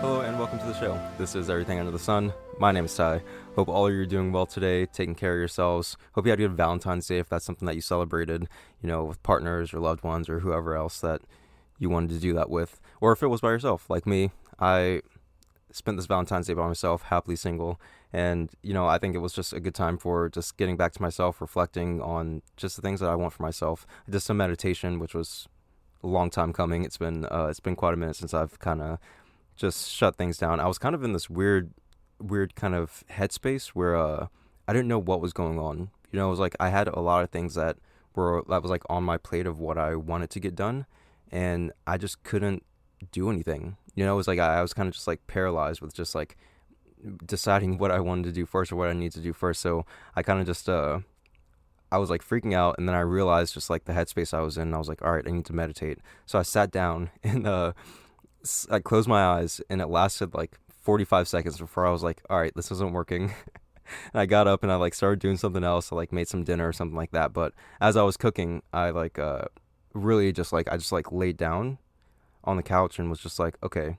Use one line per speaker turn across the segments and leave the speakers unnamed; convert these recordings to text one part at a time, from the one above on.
Hello and welcome to the show. This is Everything Under the Sun. My name is Ty. Hope all of you are doing well today, taking care of yourselves. Hope you had a good Valentine's Day if that's something that you celebrated, with partners or loved ones or whoever else that you wanted to do that with. Or if it was by yourself, like me. I spent this Valentine's Day by myself, happily single. And, I think it was just a good time for just getting back to myself, reflecting on just the things that I want for myself. I did some meditation, which was a long time coming. It's been quite a minute since I've kind of just shut things down. I was kind of in this weird kind of headspace where I didn't know what was going on. It was like I had a lot of things that was like on my plate of what I wanted to get done, and I just couldn't do anything. It was like I was kind of just like paralyzed with just like deciding what I wanted to do first or what I need to do first. So I kind of just I was like freaking out, and then I realized just like the headspace I was in. I was like, all right, I need to meditate. So I sat down and I closed my eyes, and it lasted like 45 seconds before I was like, all right, this isn't working. And I got up and I like started doing something else. I like made some dinner or something like that. But as I was cooking, I like really just like I just like laid down on the couch and was just like, okay,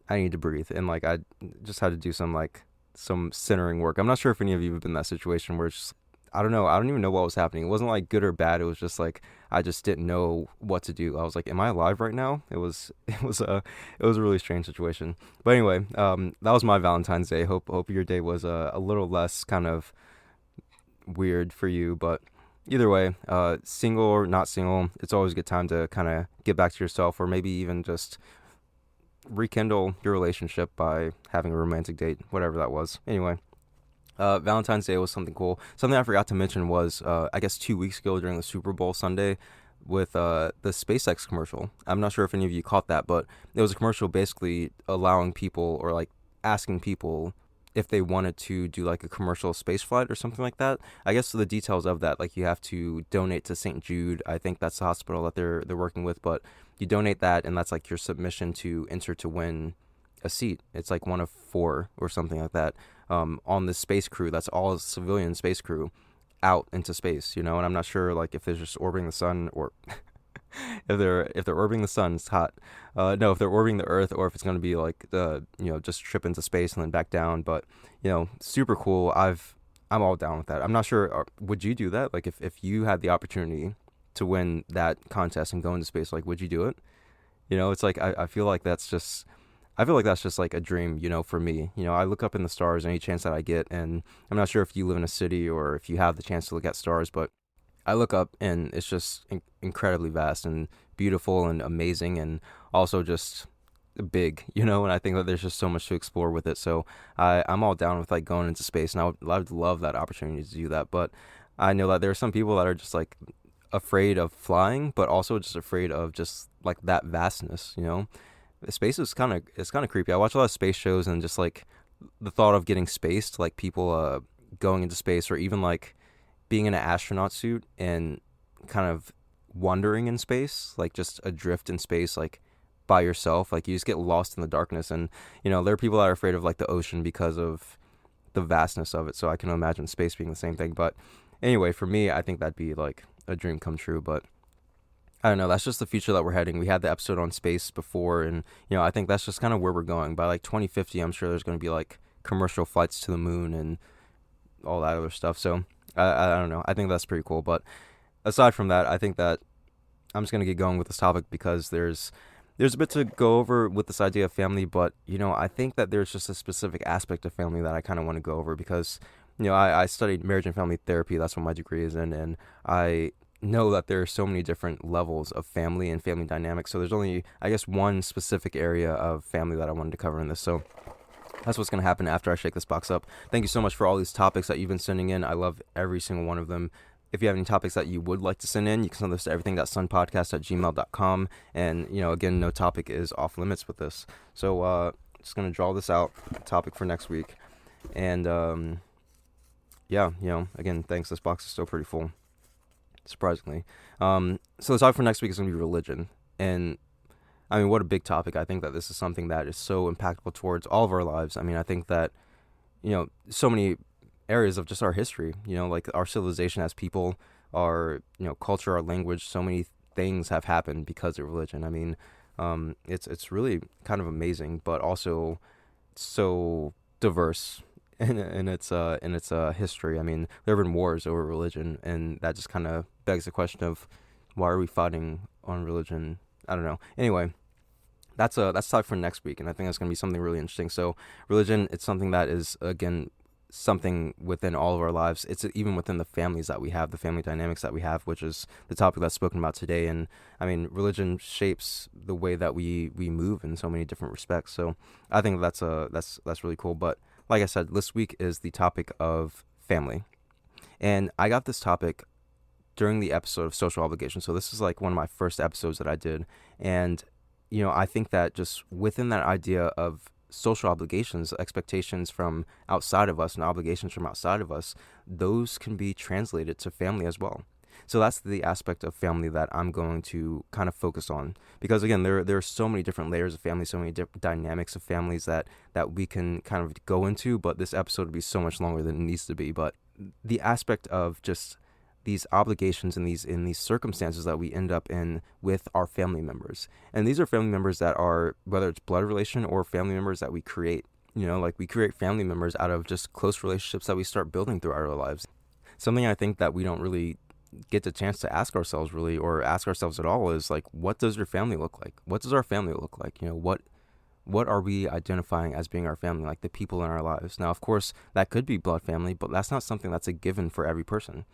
I need to breathe. And like I just had to do some centering work. I'm not sure if any of you have been in that situation where it's just, I don't know. I don't even know what was happening. It wasn't like good or bad. It was just like I just didn't know what to do. I was like, "Am I alive right now?" It was a really strange situation. But anyway, that was my Valentine's Day. Hope your day was a little less kind of weird for you. But either way, single or not single, it's always a good time to kind of get back to yourself, or maybe even just rekindle your relationship by having a romantic date, whatever that was. Anyway. Valentine's Day was something cool. Something I forgot to mention was, I guess 2 weeks ago during the Super Bowl Sunday with the SpaceX commercial. I'm not sure if any of you caught that, but it was a commercial basically allowing people or like asking people if they wanted to do like a commercial space flight or something like that. I guess the details of that, like you have to donate to St. Jude. I think that's the hospital that they're working with, but you donate that, and that's like your submission to enter to win a seat. It's like one of four or something like that. On the space crew, that's all civilian space crew out into space, and I'm not sure like if they're just orbiting the sun or if they're orbiting the sun, it's hot. No, if they're orbiting the Earth, or if it's going to be like just trip into space and then back down. But super cool. I'm all down with that. I'm not sure. Would you do that? Like if you had the opportunity to win that contest and go into space, like would you do it? It's like I feel like that's just. I feel like that's just like a dream, for me. I look up in the stars any chance that I get, and I'm not sure if you live in a city or if you have the chance to look at stars, but I look up and it's just incredibly vast and beautiful and amazing, and also just big, and I think that there's just so much to explore with it. So I'm all down with like going into space, and I would love that opportunity to do that. But I know that there are some people that are just like afraid of flying, but also just afraid of just like that vastness. Space is kind of creepy. I watch a lot of space shows, and just like the thought of getting spaced, like people going into space, or even like being in an astronaut suit and kind of wandering in space, like just adrift in space, like by yourself, like you just get lost in the darkness. And there are people that are afraid of like the ocean because of the vastness of it. So I can imagine space being the same thing. But anyway, for me, I think that'd be like a dream come true. But I don't know. That's just the future that we're heading. We had the episode on space before, and I think that's just kind of where we're going. By like 2050, I'm sure there's going to be like commercial flights to the moon and all that other stuff. So I don't know. I think that's pretty cool. But aside from that, I think that I'm just going to get going with this topic because there's a bit to go over with this idea of family. But I think that there's just a specific aspect of family that I kind of want to go over because I studied marriage and family therapy. That's what my degree is in, and I know that there are so many different levels of family and family dynamics. So there's only, I guess, one specific area of family that I wanted to cover in this. So that's what's going to happen after I shake this box up. Thank you so much for all these topics that you've been sending in. I love every single one of them. If you have any topics that you would like to send in, you can send this to everything.sunpodcast@gmail.com. And, again, no topic is off limits with this. So just going to draw this out, topic for next week. And, yeah, again, thanks. This box is still pretty full, surprisingly. So the topic for next week is going to be religion. And I mean, what a big topic. I think that this is something that is so impactful towards all of our lives. I mean, I think that, so many areas of just our history, like our civilization as people, our, culture, our language, so many things have happened because of religion. I mean, It's really kind of amazing, but also so diverse in its history. I mean, there have been wars over religion, and that just kind of begs the question of why are we fighting on religion? I don't know. Anyway, that's time for next week, and I think that's going to be something really interesting. So, religion, it's something that is again something within all of our lives. It's even within the families that we have, the family dynamics that we have, which is the topic that's spoken about today. And I mean, religion shapes the way that we move in so many different respects. So, I think that's really cool. But like I said, this week is the topic of family, and I got this topic during the episode of social obligation. So this is like one of my first episodes that I did. And, I think that just within that idea of social obligations, expectations from outside of us and obligations from outside of us, those can be translated to family as well. So that's the aspect of family that I'm going to kind of focus on, because again, there are so many different layers of family, so many different dynamics of families that we can kind of go into. But this episode would be so much longer than it needs to be. But the aspect of just these obligations and these circumstances that we end up in with our family members. And these are family members that are, whether it's blood relation or family members that we create. Like we create family members out of just close relationships that we start building throughout our lives. Something I think that we don't really get the chance to ask ourselves really, or ask ourselves at all, is like, what does your family look like? What does our family look like? What are we identifying as being our family, like the people in our lives? Now, of course, that could be blood family, but that's not something that's a given for every person.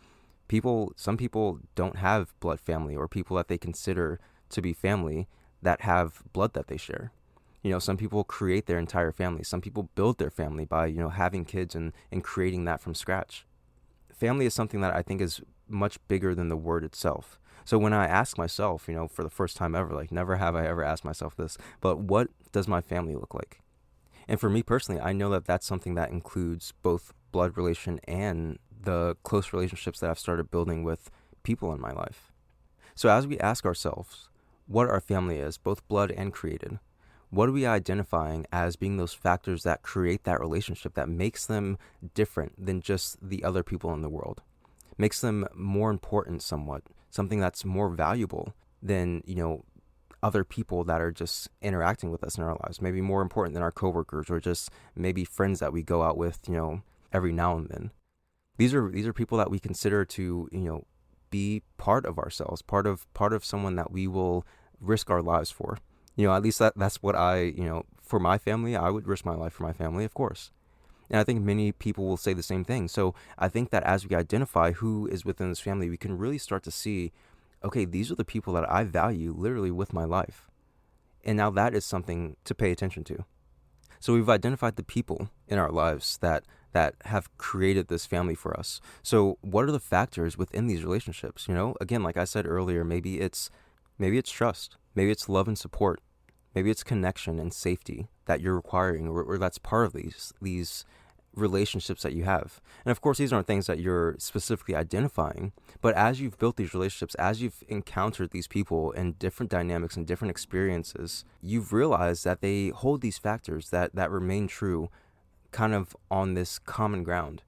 Some people don't have blood family or people that they consider to be family that have blood that they share. Some people create their entire family. Some people build their family by, having kids and creating that from scratch. Family is something that I think is much bigger than the word itself. So when I ask myself, for the first time ever, like never have I ever asked myself this, but what does my family look like? And for me personally, I know that that's something that includes both blood relation and the close relationships that I've started building with people in my life. So as we ask ourselves what our family is, both blood and created, what are we identifying as being those factors that create that relationship, that makes them different than just the other people in the world, makes them more important somewhat, something that's more valuable than, other people that are just interacting with us in our lives, maybe more important than our coworkers or just maybe friends that we go out with, every now and then. These are people that we consider to, be part of ourselves, part of someone that we will risk our lives for. At least that's what for my family, I would risk my life for my family, of course. And I think many people will say the same thing. So I think that as we identify who is within this family, we can really start to see, okay, these are the people that I value literally with my life. And now that is something to pay attention to. So we've identified the people in our lives that have created this family for us. So what are the factors within these relationships? Again, like I said earlier, maybe it's trust, maybe it's love and support, maybe it's connection and safety that you're requiring, or that's part of these relationships that you have. And of course, these aren't things that you're specifically identifying, but as you've built these relationships, as you've encountered these people and different dynamics and different experiences, you've realized that they hold these factors that remain true kind of on this common ground.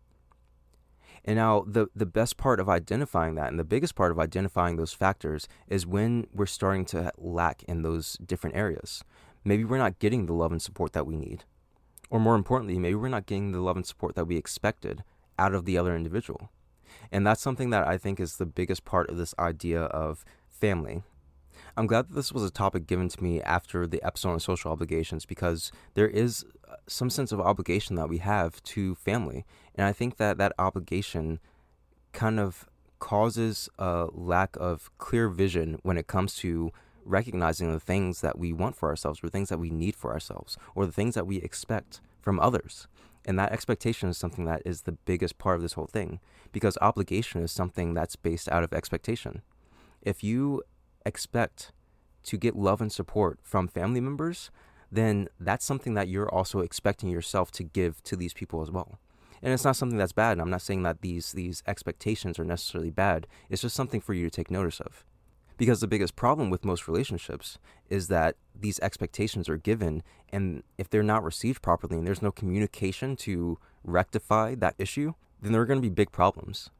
And now the best part of identifying that, and the biggest part of identifying those factors, is when we're starting to lack in those different areas. Maybe we're not getting the love and support that we need. Or more importantly, maybe we're not getting the love and support that we expected out of the other individual. And that's something that I think is the biggest part of this idea of family. I'm glad that this was a topic given to me after the episode on social obligations, because there is some sense of obligation that we have to family. And I think that that obligation kind of causes a lack of clear vision when it comes to recognizing the things that we want for ourselves, or things that we need for ourselves, or the things that we expect from others. And that expectation is something that is the biggest part of this whole thing, because obligation is something that's based out of expectation. If you expect to get love and support from family members, then that's something that you're also expecting yourself to give to these people as well. And it's not something that's bad. And I'm not saying that these expectations are necessarily bad. It's just something for you to take notice of. Because the biggest problem with most relationships is that these expectations are given, and if they're not received properly and there's no communication to rectify that issue, then there are going to be big problems.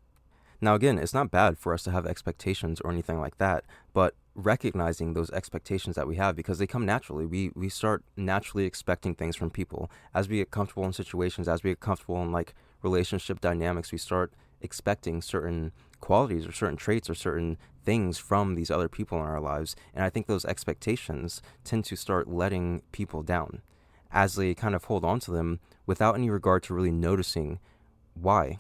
Now, again, it's not bad for us to have expectations or anything like that, but recognizing those expectations that we have, because they come naturally. We start naturally expecting things from people as we get comfortable in situations, as we get comfortable in like relationship dynamics. We start expecting certain qualities or certain traits or certain things from these other people in our lives, and I think those expectations tend to start letting people down as they kind of hold on to them without any regard to really noticing why.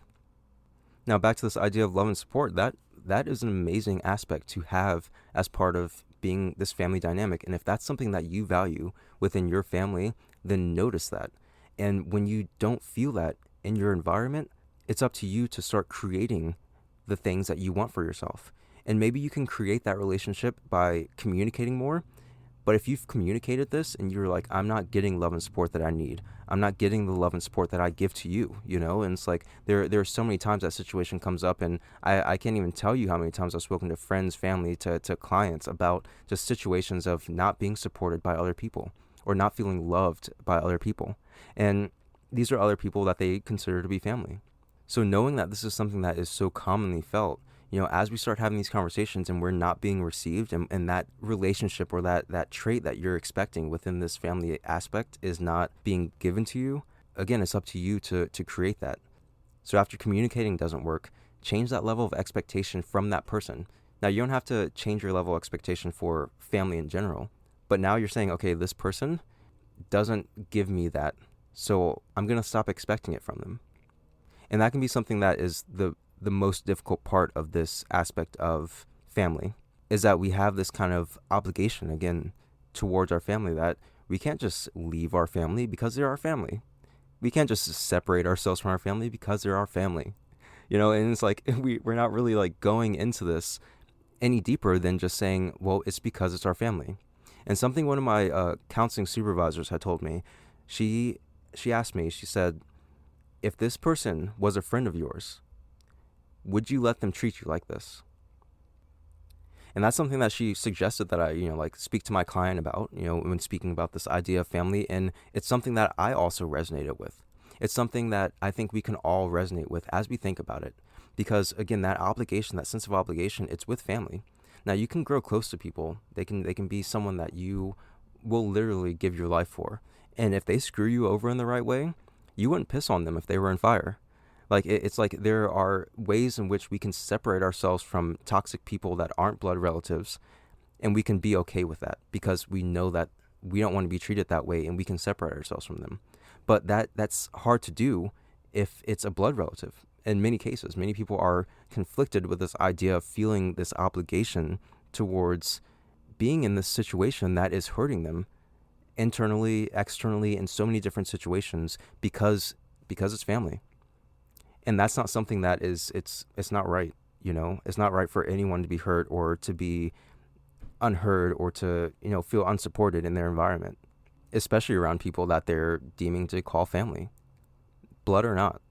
Now, back to this idea of love and support, that is an amazing aspect to have as part of being this family dynamic. And if that's something that you value within your family, then notice that. And when you don't feel that in your environment, it's up to you to start creating the things that you want for yourself. And maybe you can create that relationship by communicating more. But if you've communicated this and you're like, I'm not getting love and support that I need, I'm not getting the love and support that I give to you, and it's like there are so many times that situation comes up, and I can't even tell you how many times I've spoken to friends, family, to clients about just situations of not being supported by other people or not feeling loved by other people. And these are other people that they consider to be family. So knowing that this is something that is so commonly felt, as we start having these conversations and we're not being received, and that relationship or that trait that you're expecting within this family aspect is not being given to you, again, it's up to you to create that. So after communicating doesn't work, change that level of expectation from that person. Now, you don't have to change your level of expectation for family in general, but now you're saying, okay, this person doesn't give me that, so I'm going to stop expecting it from them. And that can be something that is the most difficult part of this aspect of family, is that we have this kind of obligation, again, towards our family, that we can't just leave our family because they're our family. We can't just separate ourselves from our family because they're our family. And it's like we're not really like going into this any deeper than just saying, well, it's because it's our family. And something one of my counseling supervisors had told me, she asked me, she said, if this person was a friend of yours, would you let them treat you like this? And that's something that she suggested that I, speak to my client about, when speaking about this idea of family. And it's something that I also resonated with. It's something that I think we can all resonate with as we think about it. Because again, that obligation, that sense of obligation, it's with family. Now, you can grow close to people. They can be someone that you will literally give your life for. And if they screw you over in the right way, you wouldn't piss on them if they were in fire. Like, it's like there are ways in which we can separate ourselves from toxic people that aren't blood relatives, and we can be okay with that because we know that we don't want to be treated that way, and we can separate ourselves from them. But that's hard to do if it's a blood relative. In many cases, many people are conflicted with this idea of feeling this obligation towards being in this situation that is hurting them internally, externally, in so many different situations because it's family. And that's not something that it's not right. It's not right for anyone to be hurt or to be unheard or to, feel unsupported in their environment, especially around people that they're deeming to call family, blood or not.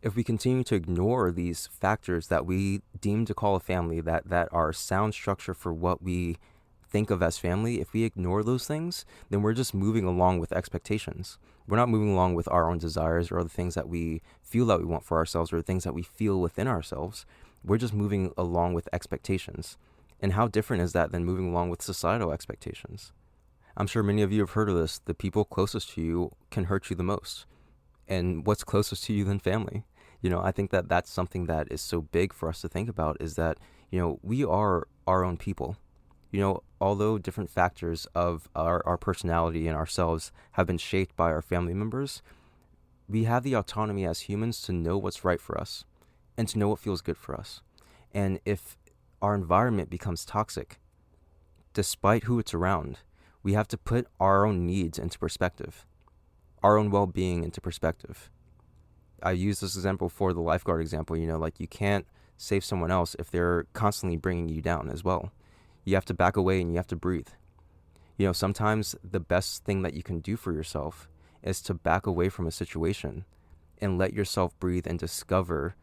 If we continue to ignore these factors that we deem to call a family, that are sound structure for what we think of as family, if we ignore those things, then we're just moving along with expectations. We're not moving along with our own desires or the things that we feel that we want for ourselves or the things that we feel within ourselves. We're just moving along with expectations. And how different is that than moving along with societal expectations? I'm sure many of you have heard of this. The people closest to you can hurt you the most. And what's closest to you than family? I think that that's something that is so big for us to think about, is that, we are our own people. Although different factors of our personality and ourselves have been shaped by our family members, we have the autonomy as humans to know what's right for us and to know what feels good for us. And if our environment becomes toxic, despite who it's around, we have to put our own needs into perspective, our own well-being into perspective. I use this example for the lifeguard example, like you can't save someone else if they're constantly bringing you down as well. You have to back away and you have to breathe. Sometimes the best thing that you can do for yourself is to back away from a situation and let yourself breathe and discover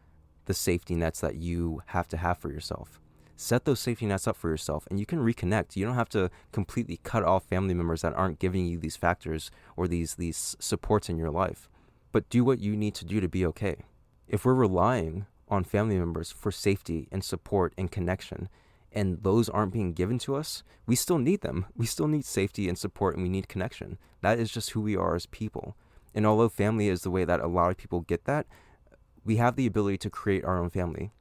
the safety nets that you have to have for yourself. Set those safety nets up for yourself and you can reconnect. You don't have to completely cut off family members that aren't giving you these factors or these supports in your life, but do what you need to do to be okay. If we're relying on family members for safety and support and connection, and those aren't being given to us, we still need them. We still need safety and support, and we need connection. That is just who we are as people. And although family is the way that a lot of people get that, we have the ability to create our own family.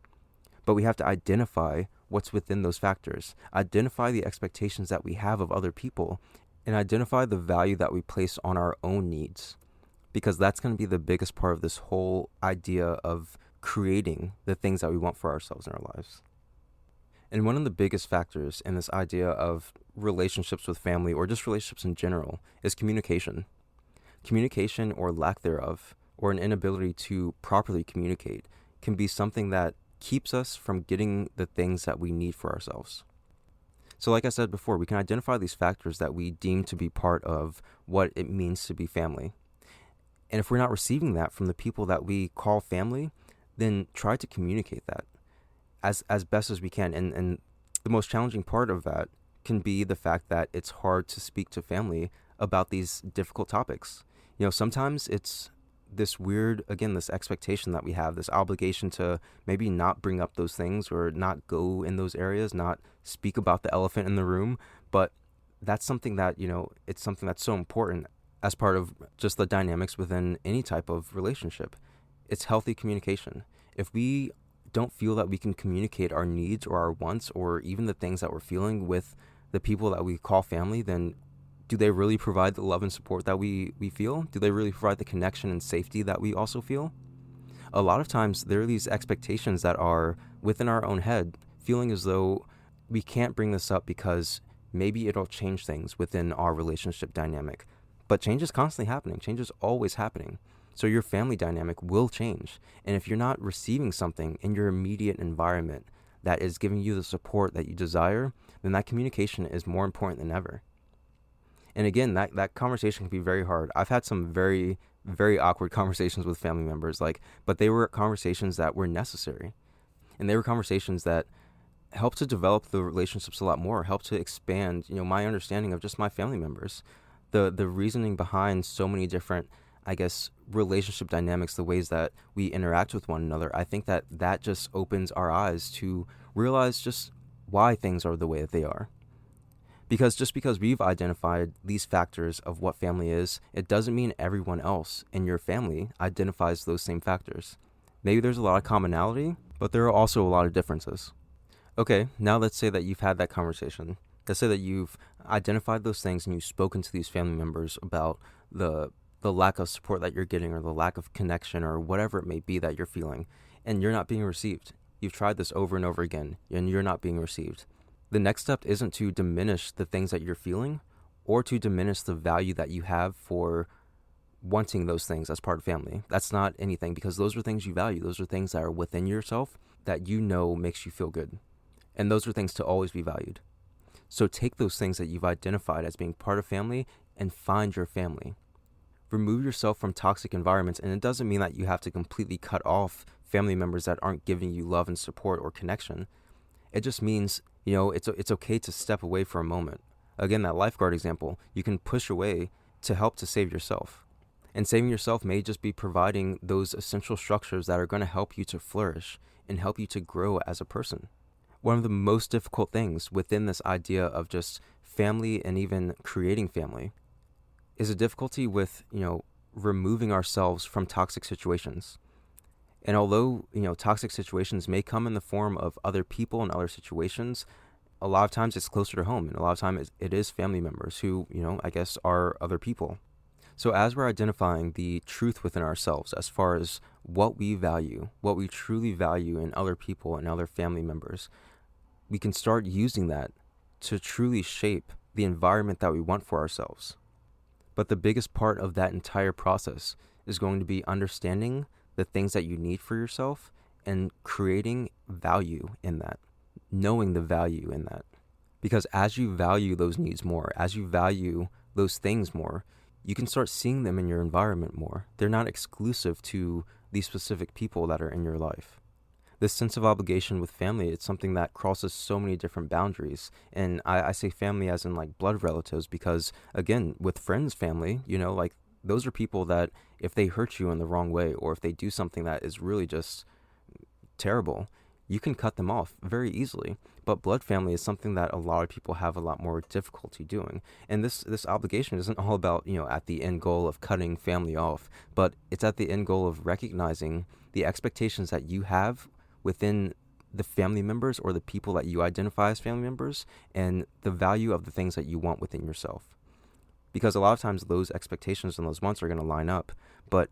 But we have to identify what's within those factors, identify the expectations that we have of other people, and identify the value that we place on our own needs. Because that's going to be the biggest part of this whole idea of creating the things that we want for ourselves in our lives. And one of the biggest factors in this idea of relationships with family, or just relationships in general, is communication. Communication, or lack thereof, or an inability to properly communicate, can be something that keeps us from getting the things that we need for ourselves. So like I said before, we can identify these factors that we deem to be part of what it means to be family. And if we're not receiving that from the people that we call family, then try to communicate that as best as we can. And the most challenging part of that can be the fact that it's hard to speak to family about these difficult topics. Sometimes it's this weird, again, this expectation that we have, this obligation to maybe not bring up those things or not go in those areas, not speak about the elephant in the room. But that's something that, it's something that's so important as part of just the dynamics within any type of relationship. It's healthy communication. If we don't feel that we can communicate our needs or our wants or even the things that we're feeling with the people that we call family, then do they really provide the love and support that we feel? Do they really provide the connection and safety that we also feel? A lot of times there are these expectations that are within our own head, feeling as though we can't bring this up because maybe it'll change things within our relationship dynamic. But change is constantly happening. Change is always happening. So your family dynamic will change. And if you're not receiving something in your immediate environment that is giving you the support that you desire, then that communication is more important than ever. And again, that conversation can be very hard. I've had some very, very awkward conversations with family members, but they were conversations that were necessary. And they were conversations that helped to develop the relationships a lot more, helped to expand, my understanding of just my family members. The reasoning behind so many different, relationship dynamics, the ways that we interact with one another, I think that just opens our eyes to realize just why things are the way that they are. Because just because we've identified these factors of what family is, it doesn't mean everyone else in your family identifies those same factors. Maybe there's a lot of commonality, but there are also a lot of differences. Okay, now let's say that you've had that conversation. Let's say that you've identified those things and you've spoken to these family members about the lack of support that you're getting or the lack of connection or whatever it may be that you're feeling, and you're not being received. You've tried this over and over again, and you're not being received. The next step isn't to diminish the things that you're feeling or to diminish the value that you have for wanting those things as part of family. That's not anything, because those are things you value. Those are things that are within yourself that makes you feel good. And those are things to always be valued. So take those things that you've identified as being part of family and find your family. Remove yourself from toxic environments, and it doesn't mean that you have to completely cut off family members that aren't giving you love and support or connection. It just means, it's okay to step away for a moment. Again, that lifeguard example, you can push away to help to save yourself. And saving yourself may just be providing those essential structures that are going to help you to flourish and help you to grow as a person. One of the most difficult things within this idea of just family and even creating family is a difficulty with, removing ourselves from toxic situations. And although, toxic situations may come in the form of other people and other situations, a lot of times it's closer to home. And a lot of times it is family members who, are other people. So as we're identifying the truth within ourselves as far as what we value, what we truly value in other people and other family members, we can start using that to truly shape the environment that we want for ourselves. But the biggest part of that entire process is going to be understanding the things that you need for yourself and creating value in that, knowing the value in that. Because as you value those needs more, as you value those things more, you can start seeing them in your environment more. They're not exclusive to these specific people that are in your life. This sense of obligation with family, it's something that crosses so many different boundaries. And I say family as in like blood relatives because, again, with friends, family, those are people that if they hurt you in the wrong way or if they do something that is really just terrible, you can cut them off very easily. But blood family is something that a lot of people have a lot more difficulty doing. And this obligation isn't all about, at the end goal of cutting family off, but it's at the end goal of recognizing the expectations that you have within the family members or the people that you identify as family members, and the value of the things that you want within yourself. Because a lot of times those expectations and those wants are going to line up. But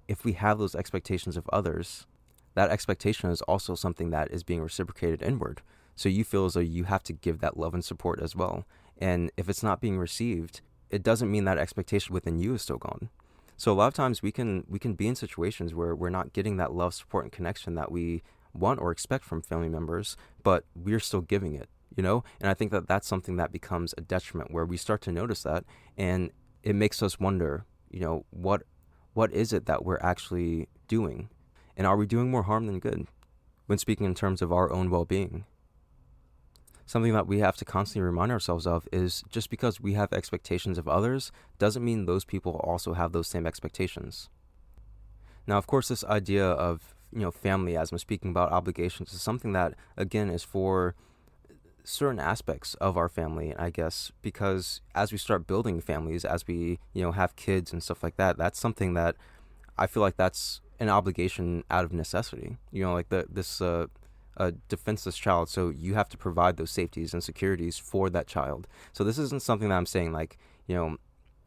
if we have those expectations of others, that expectation is also something that is being reciprocated inward. So you feel as though you have to give that love and support as well. And if it's not being received, it doesn't mean that expectation within you is still gone. So a lot of times we can be in situations where we're not getting that love, support, and connection that we want or expect from family members, but we're still giving it, And I think that that's something that becomes a detriment, where we start to notice that, and it makes us wonder, what is it that we're actually doing? And are we doing more harm than good when speaking in terms of our own well-being? Something that we have to constantly remind ourselves of is just because we have expectations of others doesn't mean those people also have those same expectations. Now, of course, this idea of, family, as I'm speaking about obligations, is something that, again, is for certain aspects of our family, I guess, because as we start building families, as we, have kids and stuff like that, that's something that I feel like that's an obligation out of necessity. Like this a defenseless child, so you have to provide those safeties and securities for that child. So this isn't something that I'm saying like,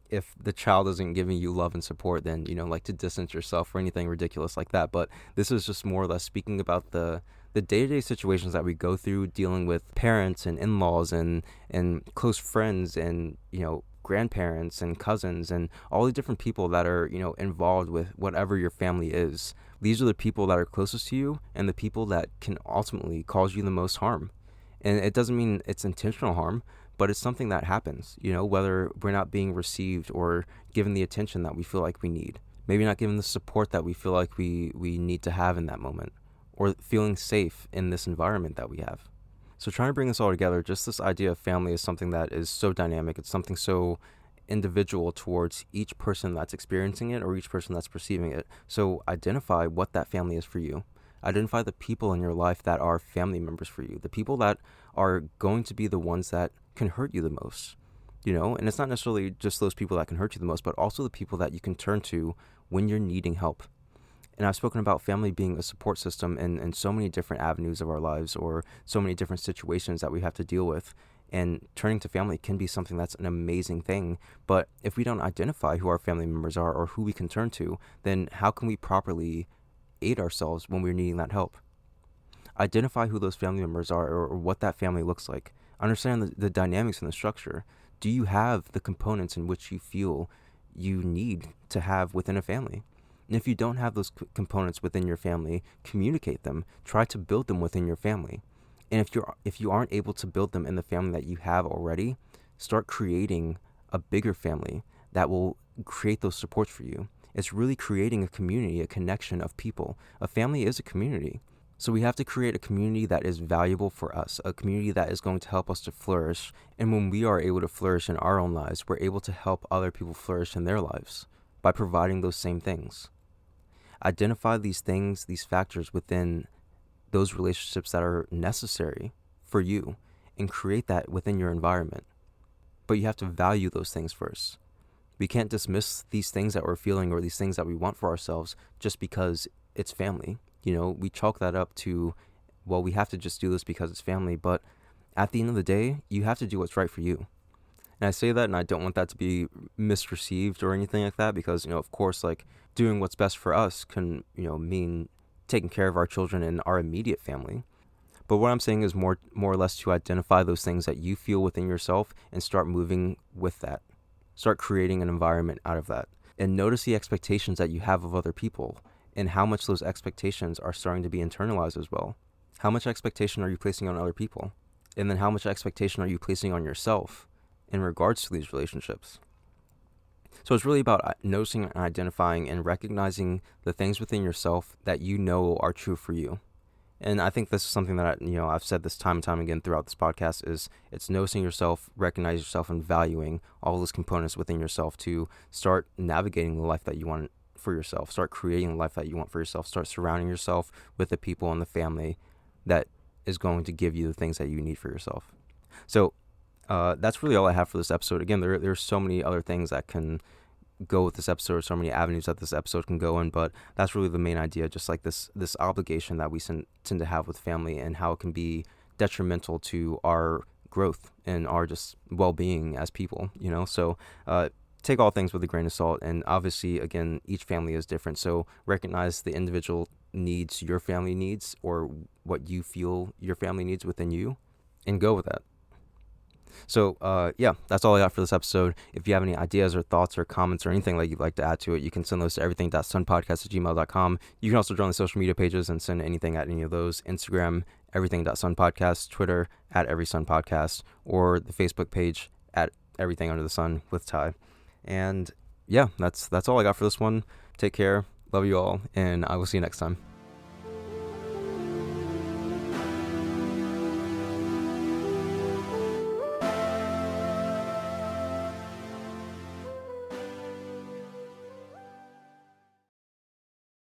if the child isn't giving you love and support, then, like to distance yourself or anything ridiculous like that. But this is just more or less speaking about the day-to-day situations that we go through dealing with parents and in-laws and close friends and, grandparents and cousins and all the different people that are, involved with whatever your family is. These are the people that are closest to you and the people that can ultimately cause you the most harm. And it doesn't mean it's intentional harm, but it's something that happens, whether we're not being received or given the attention that we feel like we need. Maybe not given the support that we feel like we need to have in that moment, or feeling safe in this environment that we have. So trying to bring this all together, just this idea of family is something that is so dynamic. It's something so individual towards each person that's experiencing it or each person that's perceiving it. So identify what that family is for you. Identify the people in your life that are family members for you, the people that are going to be the ones that can hurt you the most, and it's not necessarily just those people that can hurt you the most, but also the people that you can turn to when you're needing help. And I've spoken about family being a support system in so many different avenues of our lives, or so many different situations that we have to deal with. And turning to family can be something that's an amazing thing. But if we don't identify who our family members are or who we can turn to, then how can we properly aid ourselves when we're needing that help? Identify who those family members are, or what that family looks like. Understand the dynamics and the structure. Do you have the components in which you feel you need to have within a family? And if you don't have those components within your family, communicate them. Try to build them within your family. And if you aren't able to build them in the family that you have already, start creating a bigger family that will create those supports for you. It's really creating a community, a connection of people. A family is a community. So we have to create a community that is valuable for us, a community that is going to help us to flourish. And when we are able to flourish in our own lives, we're able to help other people flourish in their lives by providing those same things. Identify these things, these factors within those relationships that are necessary for you, and create that within your environment. But you have to value those things first. We can't dismiss these things that we're feeling or these things that we want for ourselves just because it's family. We chalk that up to, well, we have to just do this because it's family. But at the end of the day, you have to do what's right for you. And I say that, and I don't want that to be misperceived or anything like that, because, of course, like, doing what's best for us can, mean taking care of our children and our immediate family. But what I'm saying is more or less to identify those things that you feel within yourself and start moving with that. Start creating an environment out of that. And notice the expectations that you have of other people and how much those expectations are starting to be internalized as well. How much expectation are you placing on other people? And then how much expectation are you placing on yourself in regards to these relationships? So it's really about noticing and identifying and recognizing the things within yourself that you know are true for you. And I think this is something that I've said this time and time again throughout this podcast, is it's noticing yourself, recognize yourself, and valuing all those components within yourself to start navigating the life that you want for yourself. Start creating the life that you want for yourself. Start surrounding yourself with the people in the family that is going to give you the things that you need for yourself. So that's really all I have for this episode. Again, there's so many other things that can go with this episode, so many avenues that this episode can go in, but that's really the main idea, just like this obligation that we tend to have with family, and how it can be detrimental to our growth and our just well-being as people, so take all things with a grain of salt. And obviously, again, each family is different, so recognize the individual needs your family needs, or what you feel your family needs within you, and go with that. So, that's all I got for this episode. If you have any ideas or thoughts or comments or anything that you'd like to add to it, you can send those to everything.sunpodcast@gmail.com. You can also join the social media pages and send anything at any of those: Instagram, everything.sunpodcast, Twitter, @everysunpodcast, or the Facebook page at Everything Under the Sun with Ty. And that's all I got for this one. Take care. Love you all, and I will see you next time.